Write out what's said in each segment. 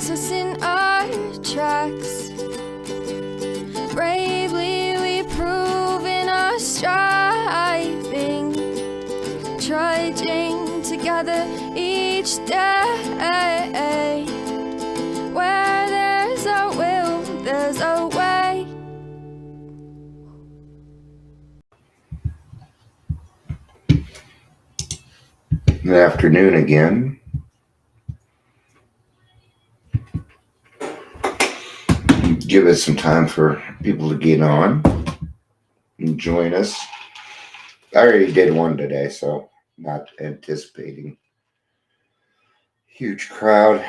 keeps us in our tracks. Bravely we prove in our striving, trudging together each day. Where there's a will, there's a way. Good afternoon again. Give us some time for people to get on and join us. I already did one today, so not anticipating huge crowd.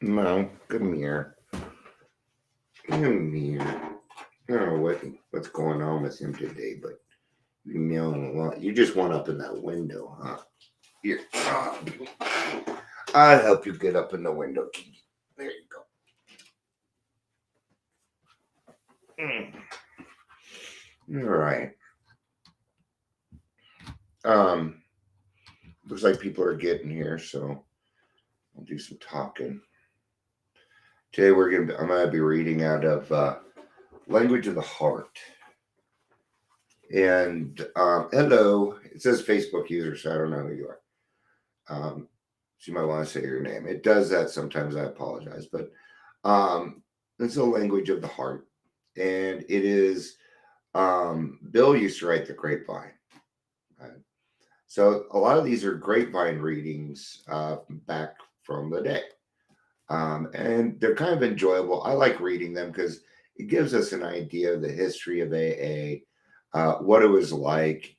No, come here. Come here. I don't know what's going on with him today, but you're meowing a lot. You just went up in that window, huh? Here. I'll help you get up in the window, Kitty. There you go. All right. Looks like people are getting here, so I'll do some talking. Today I'm gonna be reading out of Language of the Heart. And hello, it says Facebook user, so I don't know who you are. So you might want to say your name. It does that sometimes. I apologize, but it's a Language of the Heart, and it is. Bill used to write the Grapevine. Right? So a lot of these are Grapevine readings back from the day. And they're kind of enjoyable. I like reading them because it gives us an idea of the history of AA, what it was like,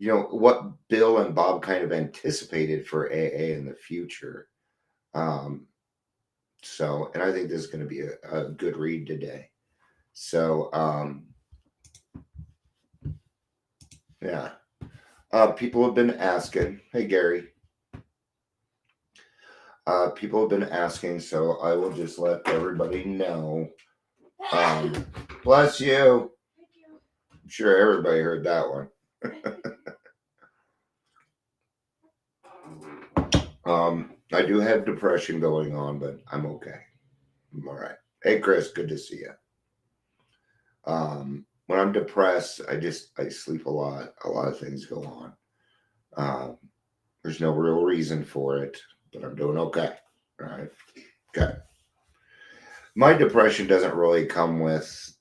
what Bill and Bob kind of anticipated for AA in the future. And I think this is going to be a good read today. So, yeah. People have been asking, hey, Gary. People have been asking, so I will just let everybody know. Bless you. I'm sure everybody heard that one. I do have depression going on, but I'm okay. I'm all right. Hey, Chris, good to see you. When I'm depressed, I sleep a lot. A lot of things go on. There's no real reason for it, but I'm doing okay. All right. Okay. My depression doesn't really come with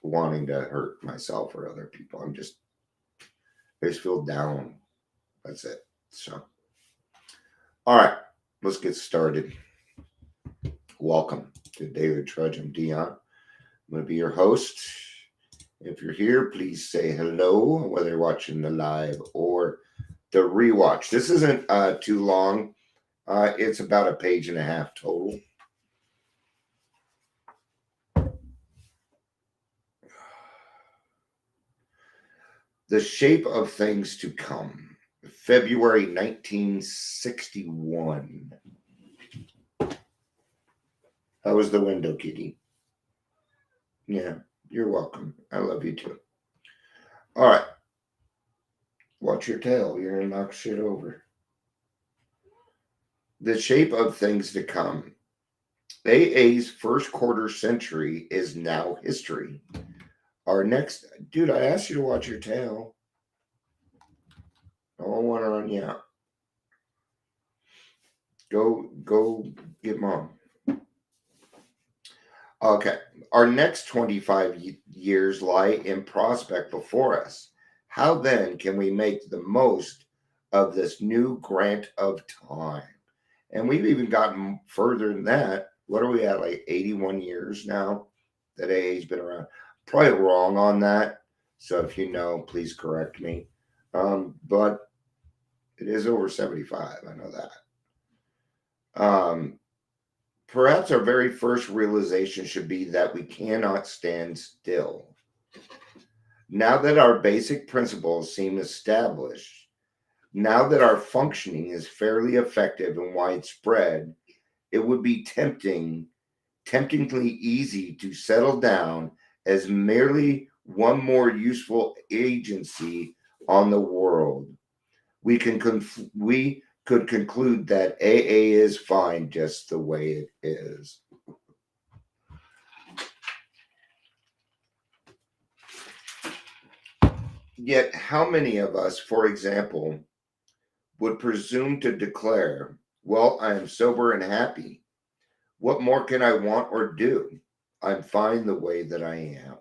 wanting to hurt myself or other people. I just feel down. That's it. So, all right, let's get started. Welcome to Daily Trudge. I'm Dion. I'm going to be your host. If you're here, please say hello, whether you're watching the live or the rewatch. This isn't too long. It's about a page and a half total. The Shape of Things to Come, February 1961. How was the window, Kitty? Yeah, you're welcome. I love you too. All right. Watch your tail. You're going to knock shit over. The Shape of Things to Come. AA's first quarter century is now history. Our next... Dude, I asked you to watch your tail. I don't want to run you out. Go get mom. Okay. Our next 25 years lie in prospect before us. How then can we make the most of this new grant of time? And we've even gotten further than that. What are we at, like 81 years now that AA's been around? Probably wrong on that. So if you know, please correct me. But it is over 75. I know that. Perhaps our very first realization should be that we cannot stand still. Now that our basic principles seem established, now that our functioning is fairly effective and widespread, it would be temptingly easy to settle down as merely one more useful agency on the world, we could conclude that AA is fine just the way it is. Yet, how many of us, for example, would presume to declare, well, I am sober and happy. What more can I want or do? I'm fine the way that I am.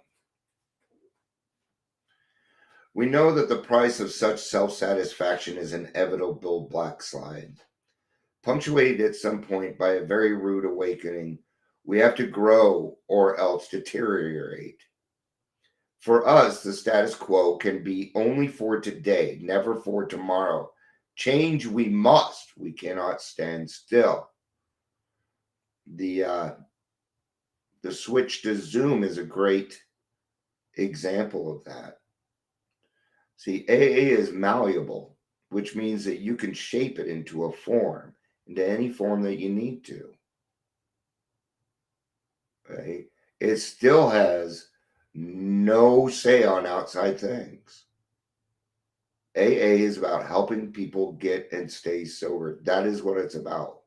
We know that the price of such self-satisfaction is an inevitable backslide, punctuated at some point by a very rude awakening. We have to grow or else deteriorate. For us, the status quo can be only for today, never for tomorrow. Change we must. We cannot stand still. The switch to Zoom is a great example of that. See, AA is malleable, which means that you can shape it into a form, into any form that you need to. Right? It still has no say on outside things. AA is about helping people get and stay sober. That is what it's about.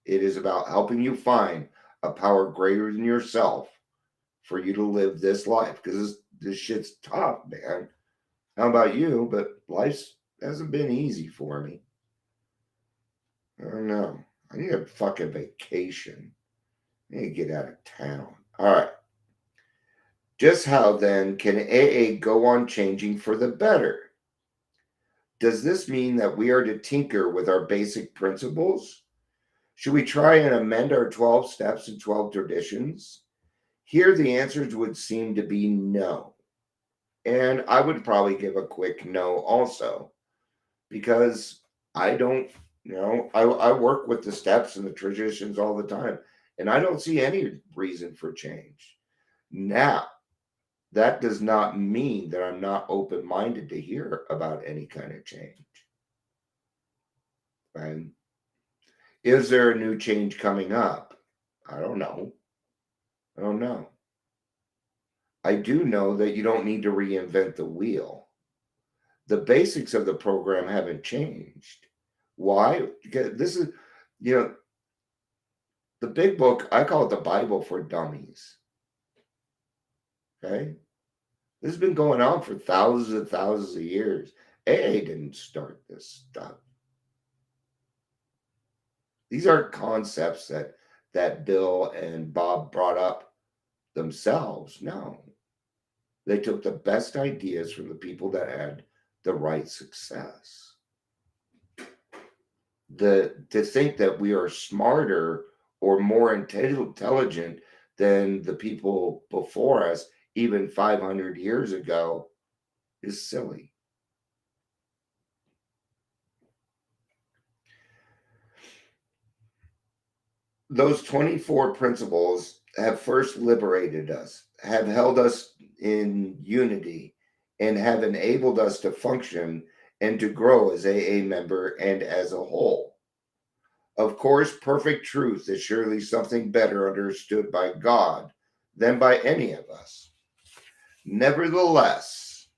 It is about helping you find a power greater than yourself for you to live this life, because this shit's tough, man. How about you? But life hasn't been easy for me. I don't know. I need a fucking vacation. I need to get out of town. All right. Just how then can AA go on changing for the better? Does this mean that we are to tinker with our basic principles? Should we try and amend our 12 steps and 12 traditions? Here, the answers would seem to be no. And I would probably give a quick no also, because I don't, I work with the steps and the traditions all the time, and I don't see any reason for change. Now, that does not mean that I'm not open-minded to hear about any kind of change. And is there a new change coming up? I don't know. I do know that you don't need to reinvent the wheel. The basics of the program haven't changed. Why? Because this is, the big book, I call it the Bible for dummies. Okay? This has been going on for thousands and thousands of years. AA didn't start this stuff. These aren't concepts that Bill and Bob brought up themselves. No. They took the best ideas from the people that had the right success. To think that we are smarter or more intelligent than the people before us, even 500 years ago, is silly. Those 24 principles have first liberated us, have held us in unity, and have enabled us to function and to grow as AA member and as a whole. Of course, perfect truth is surely something better understood by God than by any of us. Nevertheless,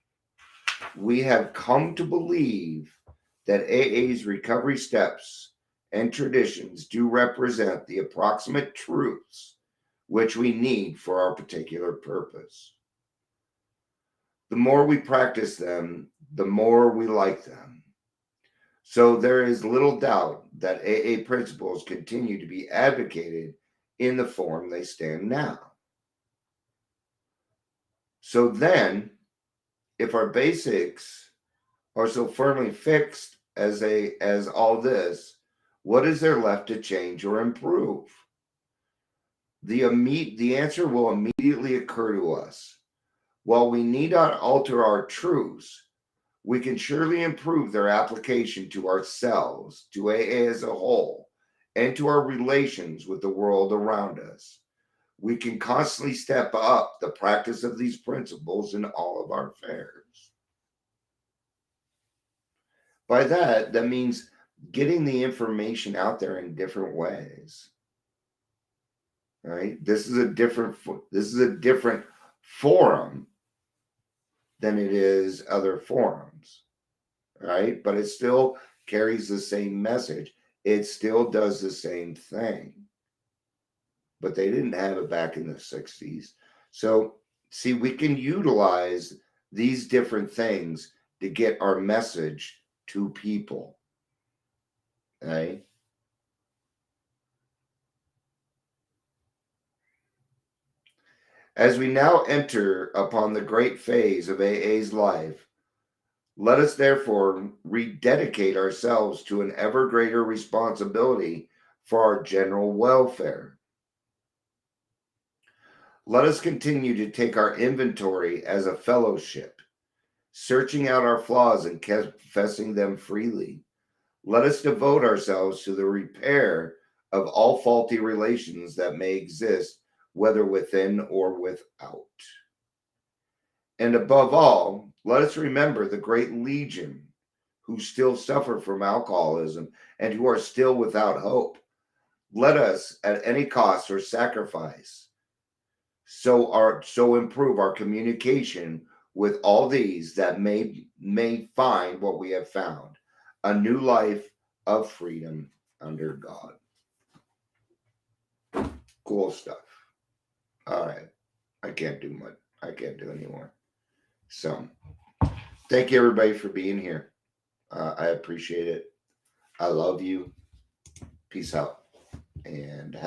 we have come to believe that AA's recovery steps and traditions do represent the approximate truths which we need for our particular purpose. The more we practice them, the more we like them. So there is little doubt that AA principles continue to be advocated in the form they stand now. So then, if our basics are so firmly fixed as all this, what is there left to change or improve? The answer will immediately occur to us. While we need not alter our truths, we can surely improve their application to ourselves, to AA as a whole, and to our relations with the world around us. We can constantly step up the practice of these principles in all of our affairs. By that means getting the information out there in different ways. Right? This is a different forum than it is other forums, right? But it still carries the same message. It still does the same thing. But they didn't have it back in the 60s. So, see, we can utilize these different things to get our message to people. Okay? As we now enter upon the great phase of AA's life, let us therefore rededicate ourselves to an ever greater responsibility for our general welfare. Let us continue to take our inventory as a fellowship, searching out our flaws and confessing them freely. Let us devote ourselves to the repair of all faulty relations that may exist, whether within or without. And above all, let us remember the great legion who still suffer from alcoholism and who are still without hope. Let us, at any cost or sacrifice, so improve our communication with all these that may find what we have found, a new life of freedom under God. Cool stuff. All right. I can't do much. I can't do anymore. So thank you everybody for being here. I appreciate it. I love you. Peace out. And have